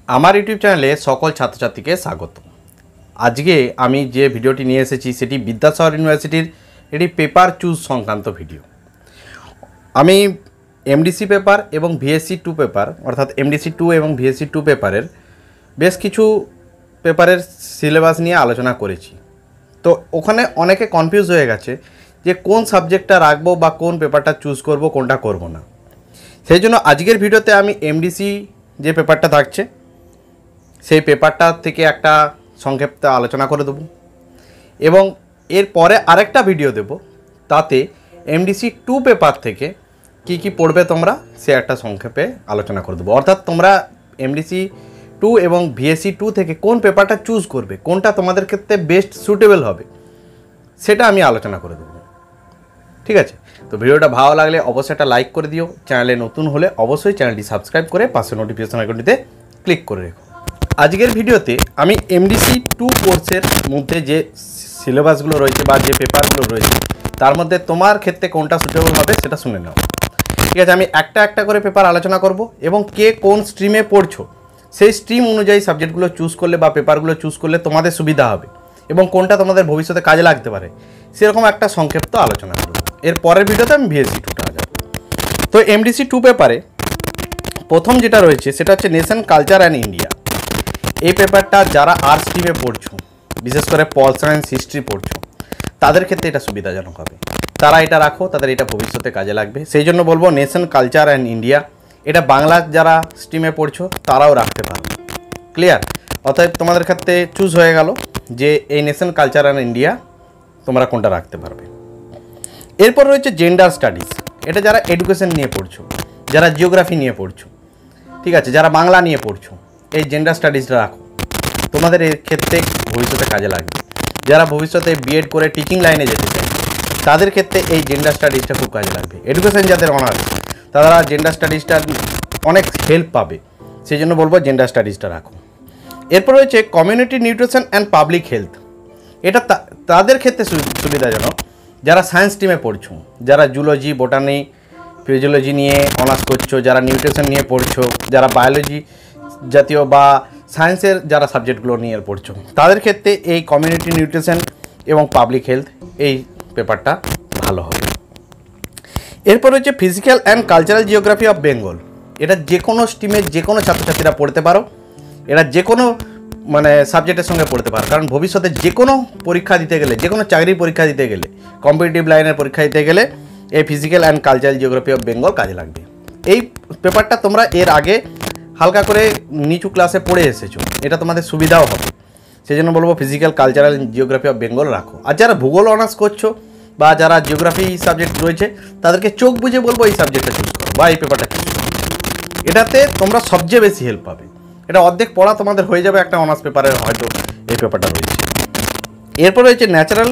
আমার ইউটিউব চ্যানেলে সকল ছাত্রছাত্রীকে স্বাগত। আজকে আমি যে ভিডিওটি নিয়ে এসেছি সেটি বিদ্যাসাগর ইউনিভার্সিটির একটি পেপার চুজ সংক্রান্ত ভিডিও। আমি এমডিসি পেপার এবং ভিএসসি 2 পেপার অর্থাৎ এমডিসি 2 এবং ভিএসসি 2 পেপারের বেশ কিছু পেপারের সিলেবাস নিয়ে আলোচনা করেছি। তো ওখানে অনেকে কনফিউজ হয়ে গেছে যে কোন সাবজেক্টটা রাখবো বা কোন পেপারটা চুজ করব, কোনটা করব না। সেই জন্য আজকের ভিডিওতে আমি এমডিসি যে পেপারটা থাকছে সেই পেপারটা থেকে একটা সংক্ষিপ্ত আলোচনা করে দেব এবং এরপরে আরেকটা ভিডিও দেব, তাতে এমডিসি 2 পেপার থেকে কি পড়বে তোমরা সে একটা সংক্ষেপে আলোচনা করে দেবো। অর্থাৎ তোমরা এমডিসি 2 এবং ভিএসসি 2 থেকে কোন পেপারটা চুজ করবে, কোনটা তোমাদের ক্ষেত্রে বেস্ট সুটেবল হবে সেটা আমি আলোচনা করে দেবো। ঠিক আছে, তো ভিডিওটা ভালো লাগলে অবশ্যই একটা লাইক করে দিও। চ্যানেলে নতুন হলে অবশ্যই চ্যানেলটি সাবস্ক্রাইব করে পাশে নোটিফিকেশন আইকনটিতে ক্লিক করে রেখো। আজকের ভিডিওতে আমি এমডিসি 2 কোর্সের মধ্যে যে সিলেবাসগুলো রয়েছে বা যে পেপারগুলো রয়েছে তার মধ্যে তোমার ক্ষেত্রে কোনটা সুটেবল হবে সেটা শুনে নাও। ঠিক আছে, আমি একটা একটা করে পেপার আলোচনা করব এবং কে কোন স্ট্রিমে পড়ছো সেই স্ট্রিম অনুযায়ী সাবজেক্টগুলো চুজ করলে বা পেপারগুলো চুজ করলে তোমাদের সুবিধা হবে এবং কোনটা তোমাদের ভবিষ্যতে কাজে লাগতে পারে সেরকম একটা সংক্ষিপ্ত আলোচনা করব। এর পরের ভিডিওতে আমি ভিএসসি 2টা যাব। তো এমডিসি 2 পেপারে প্রথম যেটা রয়েছে সেটা হচ্ছে নেশন কালচার অ্যান্ড ইন্ডিয়া। এই পেপারটা যারা আর্টস স্ট্রিমে পড়ছো, বিশেষ করে পল সায়েন্স হিস্ট্রি পড়ছো, তাদের ক্ষেত্রে এটা সুবিধাজনক হবে। তারা এটা রাখো, তাদের এটা ভবিষ্যতে কাজে লাগবে। সেই জন্য বলবো নেশন কালচার অ্যান্ড ইন্ডিয়া। এটা বাংলা যারা স্ট্রিমে পড়ছো তারাও রাখতে পারো। ক্লিয়ার? অতএব তোমাদের ক্ষেত্রে চুজ হয়ে গেল যে এই নেশন কালচার অ্যান্ড ইন্ডিয়া তোমরা কোনটা রাখতে পারবে। এরপর রয়েছে জেন্ডার স্টাডিজ। এটা যারা এডুকেশন নিয়ে পড়ছো, যারা জিওগ্রাফি নিয়ে পড়ছো, ঠিক আছে, যারা বাংলা নিয়ে পড়ছো, এই জেন্ডার স্টাডিজটা রাখো, তোমাদের এর ক্ষেত্রে ভবিষ্যতে কাজে লাগবে। যারা ভবিষ্যতে বিএড করে টিচিং লাইনে যেতে চায় তাদের ক্ষেত্রে এই জেন্ডার স্টাডিজটা খুব কাজে লাগবে। এডুকেশন যাদের অনার্স তারা জেন্ডার স্টাডিজটা অনেক হেল্প পাবে, সেই জন্য বলবো জেন্ডার স্টাডিজটা রাখো। এরপর রয়েছে community nutrition and public health. এটা তাদের ক্ষেত্রে সুবিধাজনক যারা সায়েন্স স্ট্রিমে পড়ছো, যারা জুলজি, বোটানি, ফিজিওলজি নিয়ে অনার্স করছো, যারা নিউট্রিশন নিয়ে পড়ছো, যারা বায়োলজি জাতীয় বা সায়েন্সের যারা সাবজেক্টগুলো নিয়ে পড়ছো তাদের ক্ষেত্রে এই কমিউনিটি নিউট্রিশন এবং পাবলিক হেলথ এই পেপারটা ভালো হবে। এরপর হচ্ছে physical and cultural geography of Bengal. এটা যে কোনো স্ট্রিমে যে কোনো ছাত্রছাত্রীরা পড়তে পারো, এটা যে কোনো সাবজেক্টের সঙ্গে পড়তে পারো, কারণ ভবিষ্যতে যে কোনো পরীক্ষা দিতে গেলে, যে কোনো চাকরির পরীক্ষা দিতে গেলে, কম্পিটিটিভ লাইনের পরীক্ষা দিতে গেলে এই physical and cultural geography of Bengal কাজে লাগবে। এই পেপারটা তোমরা এর আগে হালকা করে নিচু ক্লাসে পড়ে এসেছো, এটা তোমাদের সুবিধাও হবে। সেই জন্য বলবো physical cultural geography of Bengal রাখো। আর যারা ভূগোল অনার্স করছো বা যারা জিওগ্রাফি সাবজেক্ট রয়েছে তাদেরকে চোখ বুঝে বলবো এই সাবজেক্টটা চুজ করো বা এই পেপারটা চুজ করো। এটাতে তোমরা সবচেয়ে বেশি হেল্প পাবে। এটা অর্ধেক পড়া তোমাদের হয়ে যাবে একটা অনার্স পেপারের, হয়তো এই পেপারটা রয়েছে। এরপর রয়েছে ন্যাচারাল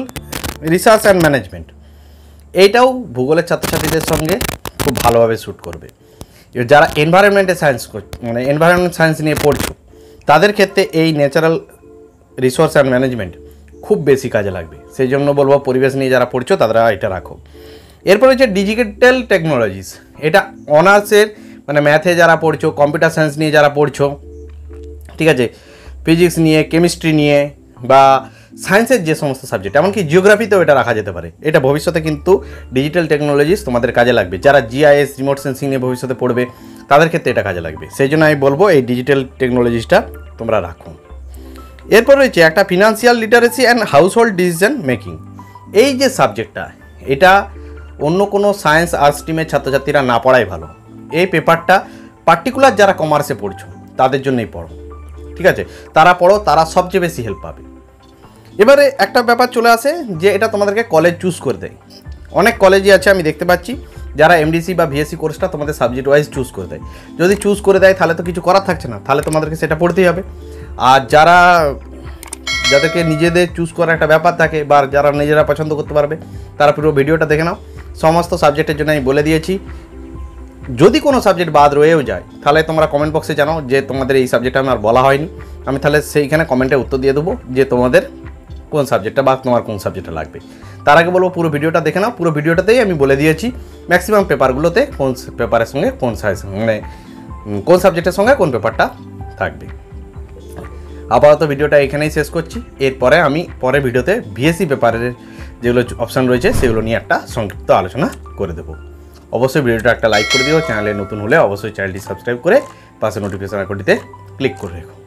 রিসার্চ অ্যান্ড ম্যানেজমেন্ট। এইটাও ভূগোলের ছাত্রছাত্রীদের সঙ্গে খুব ভালোভাবে শ্যুট করবে। যারা এনভায়রনমেন্টে সায়েন্স এনভায়রনমেন্ট সায়েন্স নিয়ে পড়ছো তাদের ক্ষেত্রে এই ন্যাচারাল রিসোর্স অ্যান্ড ম্যানেজমেন্ট খুব বেশি কাজে লাগবে। সেই জন্য বলবো পরিবেশ নিয়ে যারা পড়ছো তারা এটা রাখো। এরপর হচ্ছে ডিজিটাল টেকনোলজিস। এটা অনার্সের ম্যাথে যারা পড়ছো, কম্পিউটার সায়েন্স নিয়ে যারা পড়ছো, ঠিক আছে, ফিজিক্স নিয়ে, কেমিস্ট্রি নিয়ে বা সায়েন্সের যে সমস্ত সাবজেক্ট, এমনকি জিওগ্রাফিতেও এটা রাখা যেতে পারে। এটা ভবিষ্যতে কিন্তু ডিজিটাল টেকনোলজিস তোমাদের কাজে লাগবে। যারা জিআইএস, রিমোট সেন্সিং নিয়ে ভবিষ্যতে পড়বে তাদের ক্ষেত্রে এটা কাজে লাগবে। সেই জন্য আমি বলবো এই ডিজিটাল টেকনোলজিসটা তোমরা রাখো। এরপর রয়েছে একটা financial literacy and house hold decision making. এই যে সাবজেক্টটা, এটা অন্য কোনো সায়েন্স আর্টস স্ট্রিমের ছাত্রছাত্রীরা না পড়াই ভালো। এই পেপারটা পার্টিকুলার যারা কমার্সে পড়ছো তাদের জন্যই পড়ো, ঠিক আছে, তারা পড়ো, তারা সবচেয়ে বেশি হেল্প পাবে। এবারে একটা ব্যাপার চলে আসে যে এটা তোমাদেরকে কলেজ চুজ করে দেয়। অনেক কলেজই আছে আমি দেখতে পাচ্ছি যারা এমডিসি বা ভিএসসি কোর্সটা তোমাদের সাবজেক্ট ওয়াইজ চুজ করে দেয়। যদি চুজ করে দেয় তাহলে তো কিছু করার থাকছে না, তাহলে তোমাদেরকে সেটা পড়তেই হবে। আর যাদেরকে নিজেদের চুজ করার একটা ব্যাপার থাকে বা যারা নিজেরা পছন্দ করতে পারবে তারা পুরো ভিডিওটা দেখে নাও। সমস্ত সাবজেক্টের জন্য আমি বলে দিয়েছি। যদি কোনো সাবজেক্ট বাদ রয়েও যায় তাহলে তোমরা কমেন্ট বক্সে জানাও যে তোমাদের এই সাবজেক্টটা আমার বলা হয়নি, আমি তাহলে সেইখানে কমেন্টে উত্তর দিয়ে দেবো যে তোমাদের কোন সাবজেক্টটা বা তোমার কোন সাবজেক্টটা লাগবে। তার আগে বলবো পুরো ভিডিওটা দেখে নাও। পুরো ভিডিওটাতেই আমি বলে দিয়েছি ম্যাক্সিমাম পেপারগুলোতে কোন পেপারের সঙ্গে কোন সাবজেক্টের সঙ্গে কোন পেপারটা থাকবে। আপাতত ভিডিওটা এখানেই শেষ করছি। এরপরে আমি পরের ভিডিওতে বিএসসি পেপারের যেগুলো অপশান রয়েছে সেগুলো নিয়ে একটা সংক্ষিপ্ত আলোচনা করে দেবো। অবশ্যই ভিডিওটা একটা লাইক করে দিও, চ্যানেলে নতুন হলে অবশ্যই চ্যানেলটি সাবস্ক্রাইব করে পাশে নোটিফিকেশন আইকনটিতে ক্লিক করে রেখো।